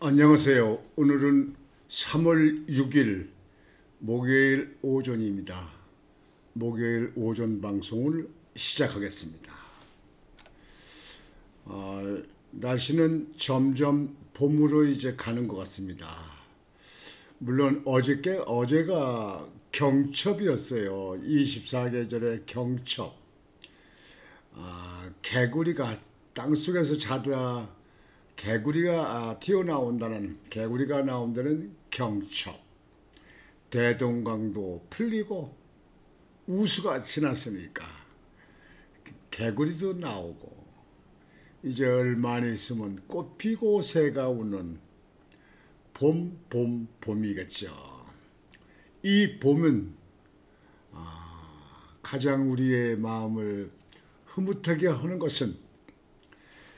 안녕하세요. 오늘은 3월 6일 목요일 오전입니다. 목요일 오전 방송을 시작하겠습니다. 날씨는 점점 봄으로 이제 가는 것 같습니다. 물론 어제가 경첩이었어요. 24계절의 경첩. 개구리가 땅속에서 자다 개구리가 튀어나온다는 개구리가 나온다는 경첩. 대동강도 풀리고 우수가 지났으니까 개구리도 나오고 이제 얼마 안 있으면 꽃 피고 새가 우는 봄이겠죠. 이 봄은 가장 우리의 마음을 흐뭇하게 하는 것은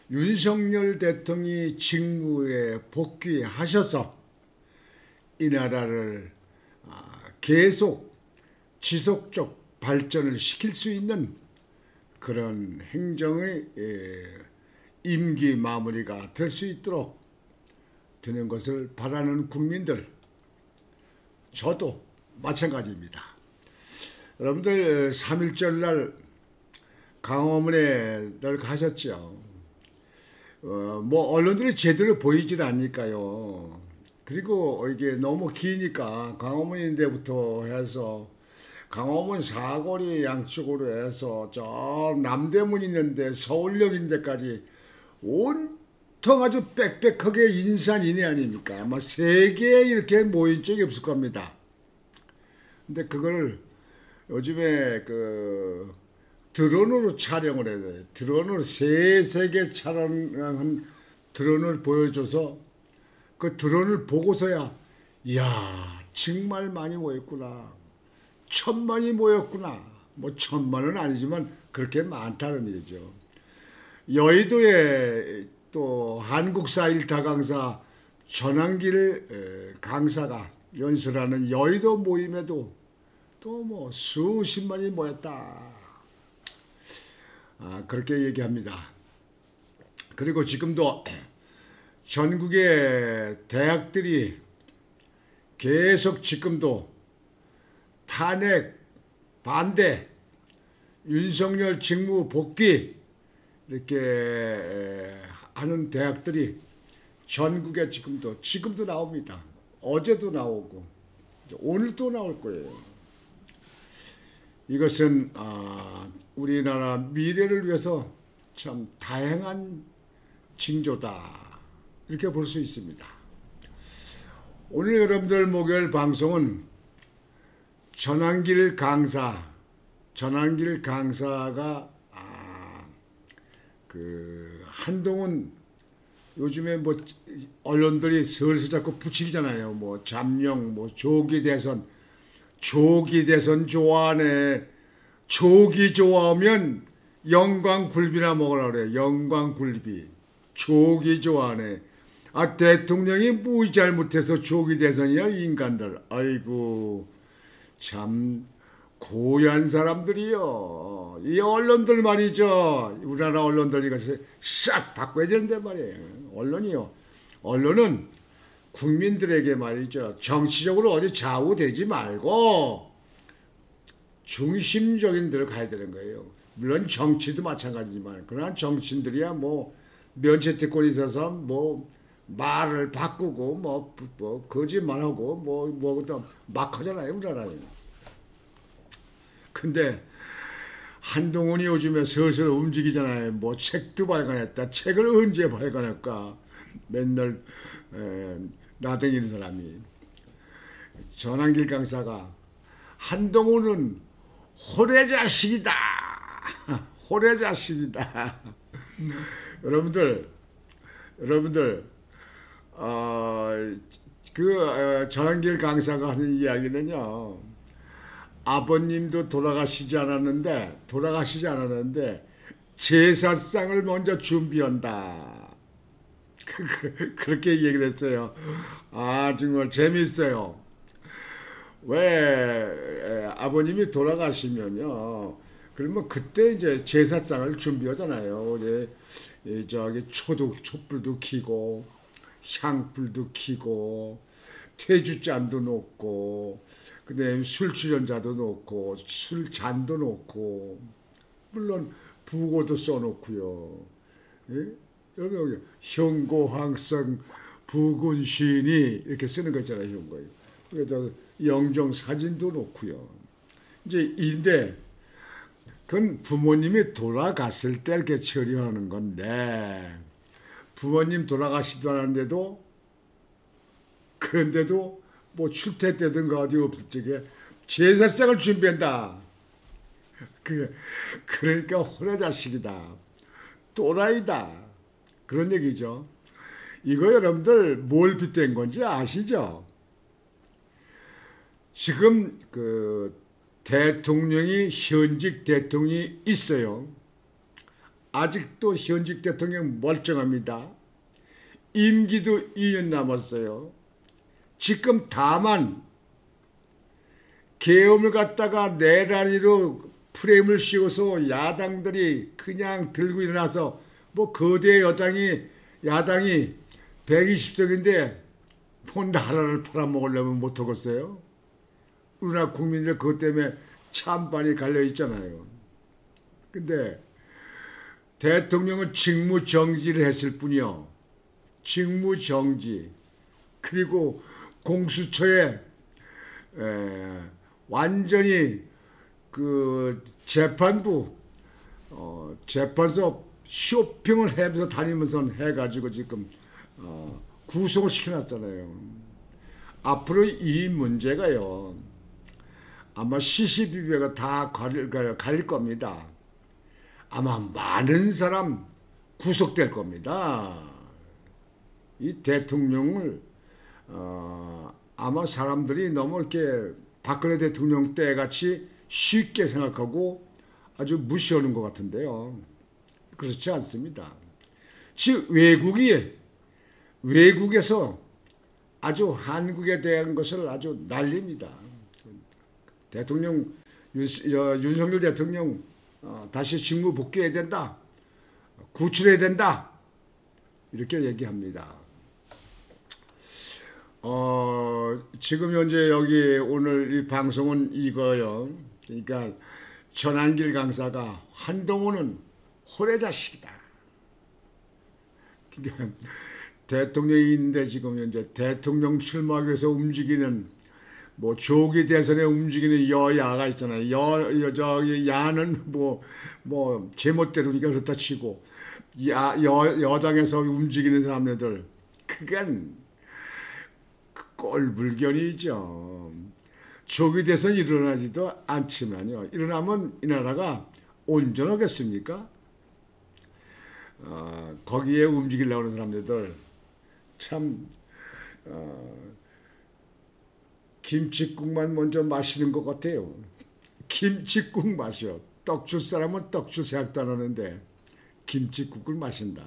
윤석열 대통령이 직무에 복귀하셔서 이 나라를 계속 지속적 발전을 시킬 수 있는 그런 행정의 임기 마무리가 될 수 있도록 되는 것을 바라는 국민들, 저도 마찬가지입니다. 여러분들 3.1절 날 강화문에 늘 가셨죠. 언론들이 제대로 보이질 않으니까요. 그리고 이게 너무 기니까 강화문인데부터 해서 강화문 사거리 양쪽으로 해서 저 남대문 있는데 서울역 인데까지 온통 아주 빽빽하게 인산인해 아닙니까? 아마 세계에 이렇게 모인 적이 없을 겁니다. 근데 그걸 요즘에 드론으로 촬영을 해야 돼요. 드론으로 세계 촬영한 드론을 보여줘서 그 드론을 보고서야 이야 정말 많이 모였구나. 1,000만이 모였구나. 뭐 1,000만은 아니지만 그렇게 많다는 얘기죠. 여의도에 또 한국사 일타 강사 전한길 강사가 연설하는 여의도 모임에도 또 뭐 수십만이 모였다. 그렇게 얘기합니다. 그리고 지금도 전국의 대학들이 계속 지금도 탄핵, 반대, 윤석열 직무 복귀 이렇게 하는 대학들이 전국에 지금도 나옵니다. 어제도 나오고 오늘도 나올 거예요. 이것은 우리나라 미래를 위해서 참 다양한 징조다 이렇게 볼 수 있습니다. 오늘 여러분들 목요일 방송은 전한길 강사가 한동훈 요즘에 뭐 언론들이 슬슬 자꾸 붙이잖아요. 뭐 잠룡, 뭐 조기 대선 좋아하네. 조기 좋아하면 영광굴비나 먹으라 그래. 영광굴비. 조기 좋아하네. 대통령이 뭐 잘못해서 조기 대선이야 인간들. 아이고 참 고얀 사람들이요. 이 언론들 말이죠. 우리나라 언론들 이것을 싹 바꿔야 되는데 말이에요. 언론은 국민들에게 말이죠. 정치적으로 어디 좌우되지 말고 중심적인 데로 가야 되는 거예요. 물론 정치도 마찬가지지만 그러나 정치인들이야 뭐 면죄특권이 있어서 뭐 말을 바꾸고 뭐 거짓말하고 뭐부터 막 하잖아요. 우리나라에. 근데 한동훈이 요즘에 슬슬 움직이잖아요. 뭐 책도 발간했다. 책을 언제 발간할까? 맨날 나대기는 사람이. 전한길 강사가 한동훈은 호래자식이다. 호래자식이다. 여러분들 전한길 강사가 하는 이야기는요. 아버님도 돌아가시지 않았는데 제사상을 먼저 준비한다. 그렇게 얘기를 했어요. 정말 재미있어요. 왜 아버님이 돌아가시면요. 그러면 그때 이제 제사상을 준비하잖아요. 저기 촛불도 켜고 향불도 켜고 퇴주잔도 놓고 그다음에 술주전자도 놓고 술잔도 놓고 물론 부고도 써놓고요. 예? 여기 현고황성 부군신이 이렇게 쓰는 거 있잖아요. 이런 거요. 그래서 영정 사진도 놓고요. 이제 인데 그건 부모님이 돌아갔을 때 이렇게 처리하는 건데 부모님 돌아가시도 않았는데도 그런데도 뭐 출퇴 때든가 어디 없을 적에 제사상을 준비한다. 그러니까 호래자식이다. 또라이다. 그런 얘기죠. 이거 여러분들 뭘 빗댄 건지 아시죠? 지금 그 대통령이 현직 대통령이 있어요. 아직도 현직 대통령 멀쩡합니다. 임기도 2년 남았어요. 지금 다만 계엄을 갖다가 내란위로 프레임을 씌워서 야당들이 그냥 들고 일어나서 뭐 거대 야당이 120석인데 뭐 나라를 팔아먹으려면 못하겠어요? 우리나라 국민들 그것 때문에 찬반이 갈려있잖아요. 근데 대통령은 직무정지를 했을 뿐이요. 직무정지. 그리고 공수처에 완전히 그 재판소 쇼핑을 하면서 다니면서 해가지고 지금 구속을 시켜놨잖아요. 앞으로 이 문제가요. 아마 CCTV가 다 가릴 겁니다. 아마 많은 사람 구속될 겁니다. 이 대통령을 아마 사람들이 너무 이렇게 박근혜 대통령 때같이 쉽게 생각하고 아주 무시하는 것 같은데요. 그렇지 않습니다. 즉 외국에서 아주 한국에 대한 것을 아주 날립니다. 대통령 윤석열 대통령 다시 직무 복귀해야 된다. 구출해야 된다. 이렇게 얘기합니다. 지금 현재 여기 오늘 이 방송은 이거요. 그러니까 전한길 강사가 한동훈은 호래자식이다. 그러니까 대통령이 있는데 지금 현재 대통령 출마하기 위해서 움직이는 뭐 조기 대선에 움직이는 여야가 있잖아요. 저기 야는 뭐 제멋대로니까 그렇다 치고 여당에서 움직이는 사람들 그건 꼴불견이죠. 조기 대선 일어나지도 않지만요. 일어나면 이 나라가 온전하겠습니까? 거기에 움직이려고 하는 사람들 참 김치국만 먼저 마시는 것 같아요. 김치국 마셔. 떡 줄 사람은 떡 줄 생각도 안 하는데 김치국을 마신다.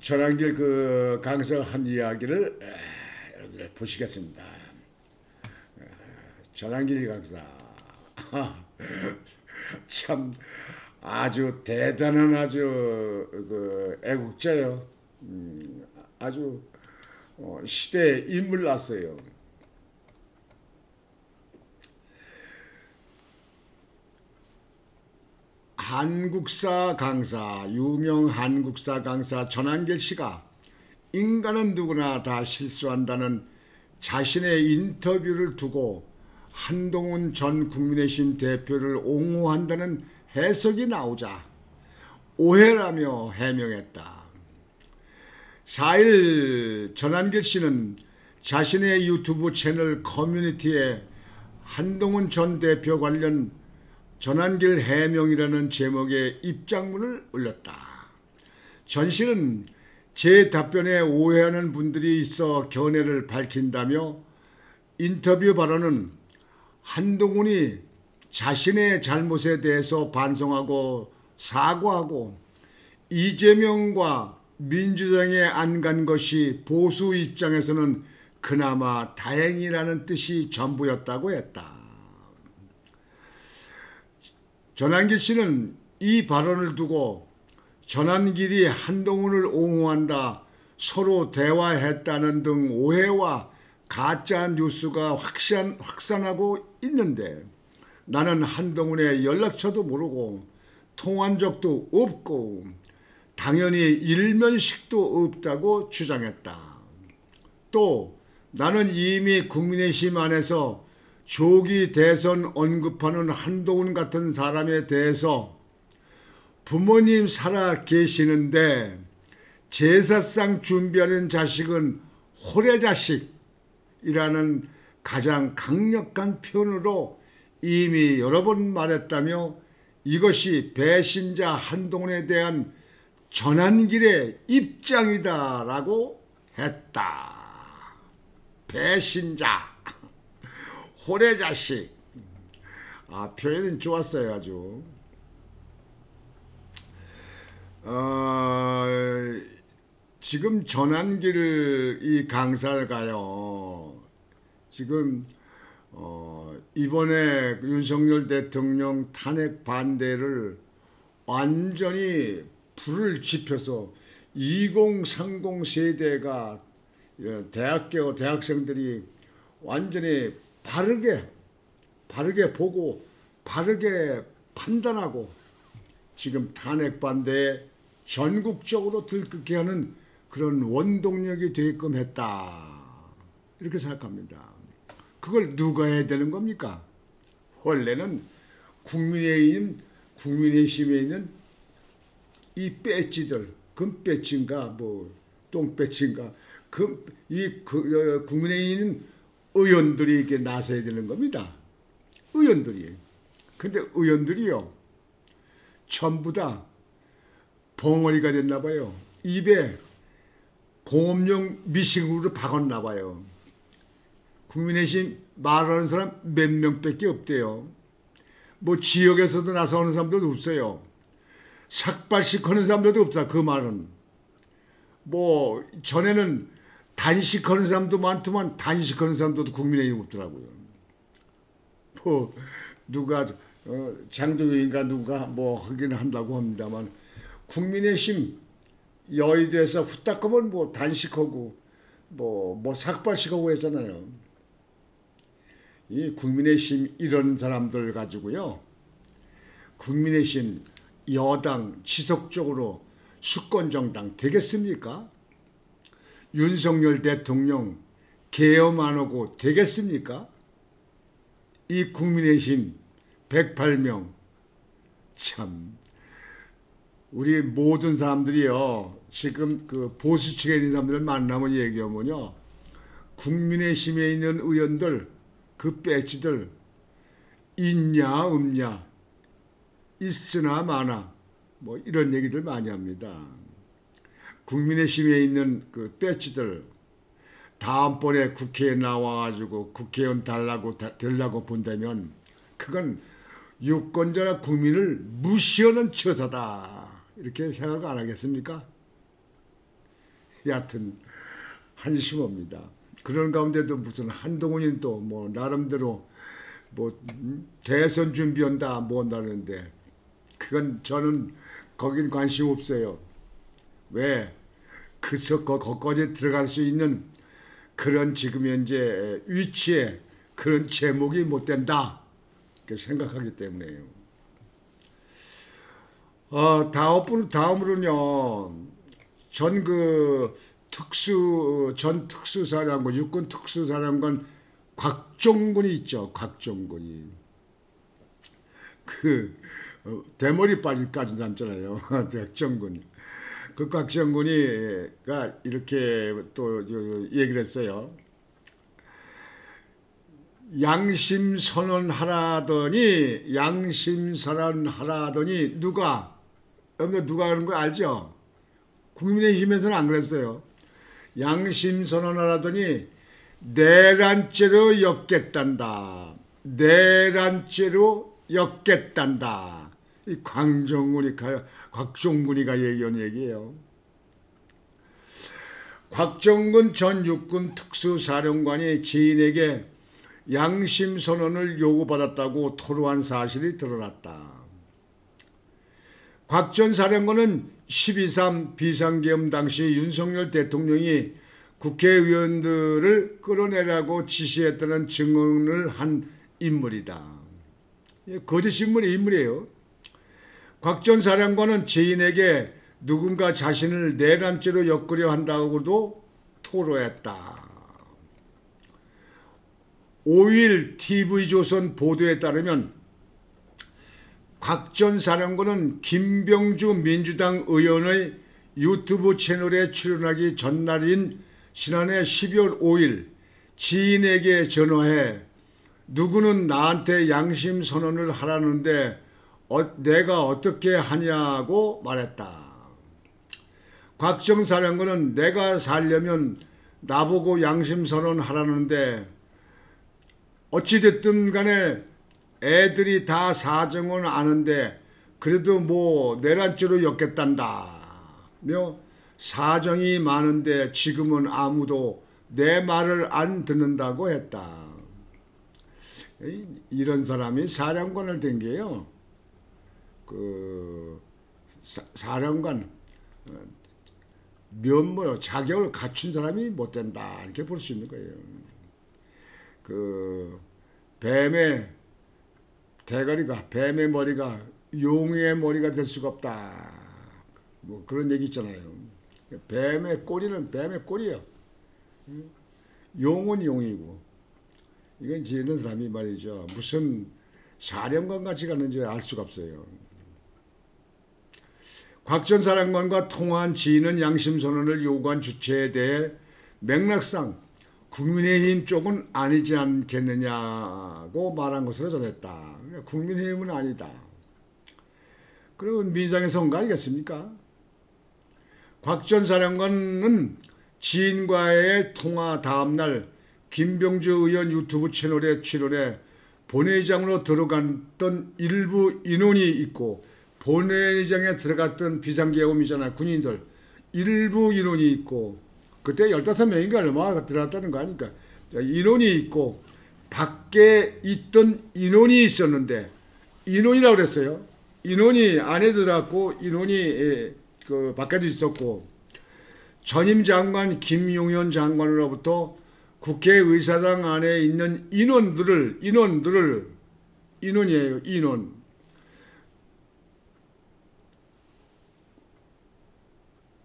전한길 그 강사가 한 이야기를 여러분들 보시겠습니다. 전한길 강사 참 아주 대단한 아주 그 애국자요. 아주 시대에 인물 났어요. 한국사 강사, 유명 한국사 강사 전한길 씨가 인간은 누구나 다 실수한다는 자신의 인터뷰를 두고 한동훈 전 국민의힘 대표를 옹호한다는 해석이 나오자 오해라며 해명했다. 4일 전한길 씨는 자신의 유튜브 채널 커뮤니티에 한동훈 전 대표 관련 전한길 해명이라는 제목의 입장문을 올렸다. 전 씨는 제 답변에 오해하는 분들이 있어 견해를 밝힌다며 인터뷰 발언은 한동훈이 자신의 잘못에 대해서 반성하고 사과하고 이재명과 민주당에 안 간 것이 보수 입장에서는 그나마 다행이라는 뜻이 전부였다고 했다. 전한길 씨는 이 발언을 두고 전한길이 한동훈을 옹호한다, 서로 대화했다는 등 오해와 가짜 뉴스가 확산하고 있는데 나는 한동훈의 연락처도 모르고 통화한 적도 없고 당연히 일면식도 없다고 주장했다. 또 나는 이미 국민의힘 안에서 조기 대선 언급하는 한동훈 같은 사람에 대해서 부모님 살아 계시는데 제사상 준비하는 자식은 호래자식이라는 가장 강력한 표현으로 이미 여러 번 말했다며 이것이 배신자 한동훈에 대한 전한길의 입장이다라고 했다. 배신자, 호래자식. 표현은 좋았어요, 아주. 지금 전한길 이 강사가요. 지금 이번에 윤석열 대통령 탄핵 반대를 완전히 불을 지펴서 2030 세대가 대학생들이 완전히 바르게 보고 바르게 판단하고 지금 탄핵 반대에 전국적으로 들끓게 하는 그런 원동력이 되게끔 했다. 이렇게 생각합니다. 그걸 누가 해야 되는 겁니까? 원래는 국민의힘에 있는 이 배지들, 금배지인가 뭐 똥배지인가 국민의힘 의원들이 이렇게 나서야 되는 겁니다. 의원들이. 근데 의원들이요, 전부 다 벙어리가 됐나 봐요. 입에 공업용 미싱으로 박았나 봐요. 국민의힘 말하는 사람 몇 명밖에 없대요. 뭐 지역에서도 나서는 사람들도 없어요. 삭발식 하는 사람들도 없다. 그 말은. 뭐 전에는 단식하는 사람도 많지만 단식하는 사람도 국민의힘 없더라고요. 뭐 누가 장동윤인가 누가 뭐 하긴 한다고 합니다만 국민의힘 여의도에서 후딱 하면 뭐 단식하고 뭐 삭발식하고 했잖아요. 이 국민의힘 이런 사람들 가지고요, 국민의힘 여당 지속적으로 수권정당 되겠습니까? 윤석열 대통령 계엄 안 하고 되겠습니까? 이 국민의힘 108명 참 우리 모든 사람들이요, 지금 그 보수 측에 있는 사람들을 만나면 얘기하면요, 국민의힘에 있는 의원들 그 배지들 있냐 없냐, 있으나 마나 뭐 이런 얘기들 많이 합니다. 국민의힘에 있는 그 배지들 다음번에 국회에 나와가지고 국회의원 되려고 본다면 그건 유권자나 국민을 무시하는 처사다, 이렇게 생각 안 하겠습니까? 여하튼 한심합니다. 그런 가운데도 무슨 한동훈이 또 뭐 나름대로 뭐 대선 준비한다 뭐 한다는데 그건 저는 거긴 관심 없어요. 왜? 거기에 들어갈 수 있는 그런 지금 현재 위치에 그런 제목이 못 된다 이렇게 생각하기 때문에요. 다음으로는요, 전 특수사령관, 육군 특수사령관 곽종군이 있죠. 곽종군이 대머리 빠진 사람 있잖아요. 곽종군. 그 곽종군이가 이렇게 또 얘기를 했어요. 양심 선언하라더니 누가 그런 거 알죠? 국민의힘에서는 안 그랬어요. 양심 선언하라더니 내란죄로 엮겠단다. 내란죄로 엮겠단다. 이 곽종군이가 얘기한 얘기예요. 곽종군 전 육군 특수사령관이 지인에게 양심 선언을 요구받았다고 토로한 사실이 드러났다. 곽 전 사령관은 12.3 비상계엄 당시 윤석열 대통령이 국회의원들을 끌어내라고 지시했다는 증언을 한 인물이다. 거짓 인물이에요. 곽 전 사령관은 지인에게 누군가 자신을 내란죄로 엮으려 한다고도 토로했다. 5일 TV조선 보도에 따르면 곽 전 사령관은 김병주 민주당 의원의 유튜브 채널에 출연하기 전날인 지난해 12월 5일 지인에게 전화해 누구는 나한테 양심 선언을 하라는데 내가 어떻게 하냐고 말했다. 곽 전 사령관은 내가 살려면 나보고 양심 선언하라는데 어찌됐든 간에 애들이 다 사정은 아는데 그래도 뭐 내란죄로 엮겠단다. 사정이 많은데 지금은 아무도 내 말을 안 듣는다고 했다. 이런 사람이 사령관을 된 게요. 사령관 면모로 자격을 갖춘 사람이 못 된다. 이렇게 볼 수 있는 거예요. 뱀의 대가리가 뱀의 머리가 용의 머리가 될 수가 없다. 뭐 그런 얘기 있잖아요. 뱀의 꼬리는 뱀의 꼬리예요. 용은 용이고 이건 지는 사람이 말이죠. 무슨 사령관 같이 가는지 알 수가 없어요. 곽 전 사령관과 통화한 지인은 양심선언을 요구한 주체에 대해 맥락상 국민의힘 쪽은 아니지 않겠느냐고 말한 것으로 전했다. 국민의힘은 아니다. 그러면 민주당의 선거 아니겠습니까? 곽 전 사령관은 지인과의 통화 다음날 김병주 의원 유튜브 채널에 출연해 본회의장으로 들어갔던 일부 인원이 있고 본회의장에 들어갔던 비상계엄이잖아. 군인들. 일부 인원이 있고 그때 15명인가 얼마가 들어갔다는 거 아니까. 인원이 있고 밖에 있던 인원이 있었는데 인원이라고 그랬어요. 인원이 안에 들어갔고 인원이 밖에도 있었고 전임 장관 김용현 장관으로부터 국회의사당 안에 있는 인원이에요. 인원.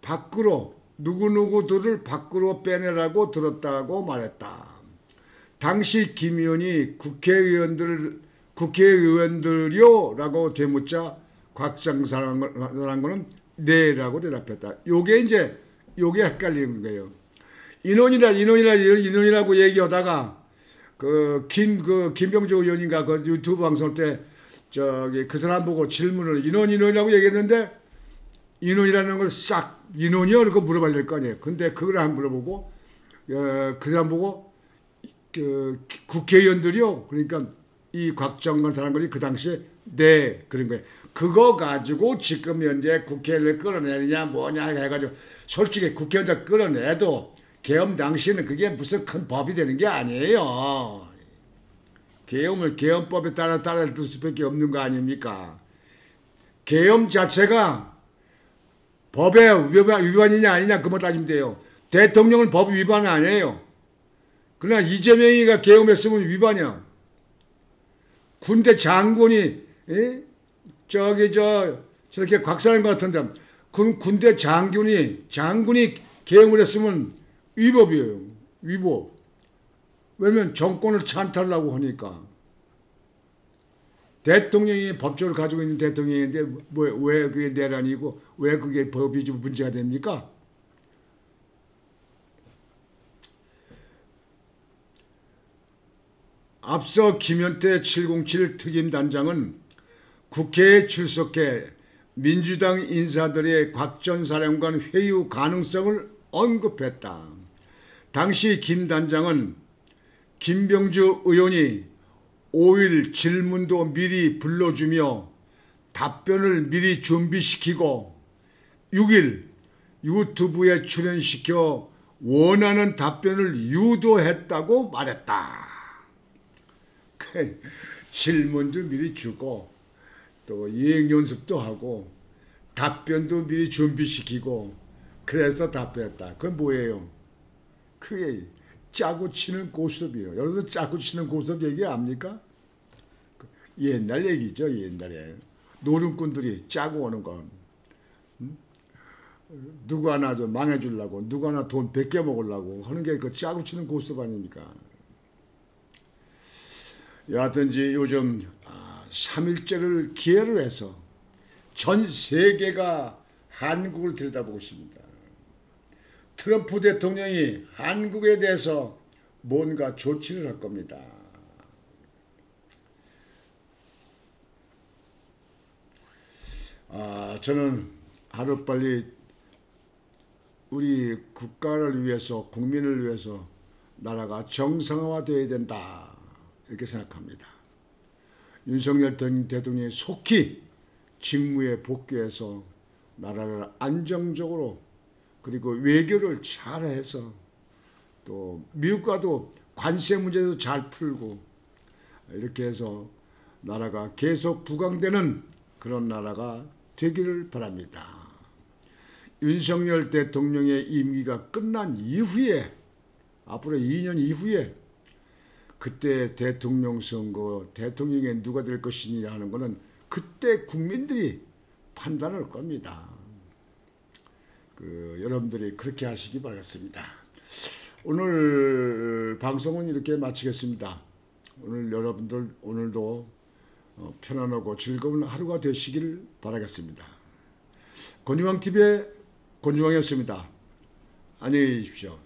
밖으로 누구누구들을 밖으로 빼내라고 들었다고 말했다. 당시 김 의원이 국회의원들이요? 라고 되묻자 곽 전 사령관은 네라고 대답했다. 요게 헷갈리는 거예요. 인원이라고 얘기하다가 김병주 의원인가 그 유튜브 방송 때 그 사람 보고 질문을 인원이라고 얘기했는데 인원이라는 걸 싹 인원이요? 그렇게 물어봐야 될 거 아니에요. 근데 그걸 안 물어보고 그 사람 보고 국회의원들이요? 그러니까 이 곽 전 사령관이 그 당시에 네 그런 거예요. 그거 가지고 지금 현재 국회를 끌어내느냐 뭐냐 해가지고 솔직히 국회의원들 끌어내도 계엄 당시에는 그게 무슨 큰 법이 되는 게 아니에요. 계엄을 계엄법에 따라 둘 수밖에 없는 거 아닙니까? 계엄 자체가 법의 위반이냐 아니냐 그만 따지면 돼요. 대통령은 법 위반은 아니에요. 그러나 이재명이가 계엄했으면 위반이야. 군대 장군이 저렇게 곽사령관 같은데 군대 장군이 계엄을 했으면 위법이에요. 위법. 왜냐면 정권을 찬탈하려고 하니까. 대통령이 법조를 가지고 있는 대통령인데 왜 그게 내란이고 왜 그게 법이 좀 문제가 됩니까? 앞서 김현태 707 특임단장은 국회에 출석해 민주당 인사들의 곽 전 사령관 회유 가능성을 언급했다. 당시 김 단장은 김병주 의원이 5일 질문도 미리 불러주며 답변을 미리 준비시키고 6일 유튜브에 출연시켜 원하는 답변을 유도했다고 말했다. 질문도 미리 주고 또 이행 연습도 하고 답변도 미리 준비시키고 그래서 답변했다. 그건 뭐예요? 그게 짜고 치는 고스톱이에요. 여러분들 짜고 치는 고스톱 얘기 압니까? 옛날 얘기죠. 옛날에 노름꾼들이 짜고 오는 거. 누구 하나 좀 망해주려고, 누구 하나 돈 베껴 먹으려고 하는 게 그 짜고 치는 고스톱 아닙니까? 여하튼지 요즘 3.1절을 기회로 해서 전 세계가 한국을 들여다보고 있습니다. 트럼프 대통령이 한국에 대해서 뭔가 조치를 할 겁니다. 저는 하루빨리 우리 국가를 위해서, 국민을 위해서 나라가 정상화되어야 된다 이렇게 생각합니다. 윤석열 대통령이 속히 직무에 복귀해서 나라를 안정적으로 그리고 외교를 잘해서 또 미국과도 관세 문제도 잘 풀고 이렇게 해서 나라가 계속 부강되는 그런 나라가 되기를 바랍니다. 윤석열 대통령의 임기가 끝난 이후에 앞으로 2년 이후에 그때 대통령 선거 대통령이 누가 될 것이냐 하는 것은 그때 국민들이 판단할 겁니다. 여러분들이 그렇게 하시기 바라겠습니다. 오늘 방송은 이렇게 마치겠습니다. 오늘 여러분들 오늘도 편안하고 즐거운 하루가 되시길 바라겠습니다. 권중왕TV의 권중왕이었습니다. 안녕히 계십시오.